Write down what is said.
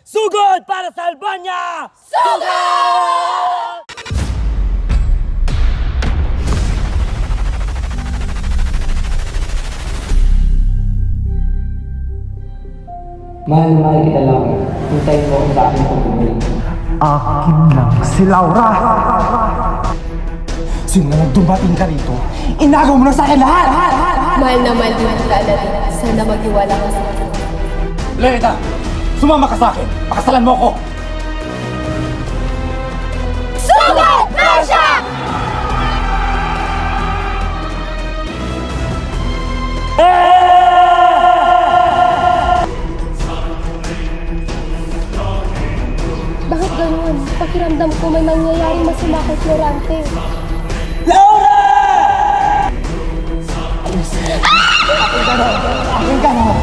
Sugod para sa Albania! Sugod! Mahal na mahal kita lang. Hintayin mo kung saan ako bumalik. Akin lang si Laura! Simula nang dumating ka rito, inagaw mo na sa akin lahat! Mahal na mahal din kita, Aladdin. Sana maghiwala ka sa akin. Loretta! Sumama ka sa akin! Pakasalan mo ako! Sugod, Persia! Bakit ganun? Pakiramdam ko may nangyayaring masama kay Florante. Laura! Akin ka na!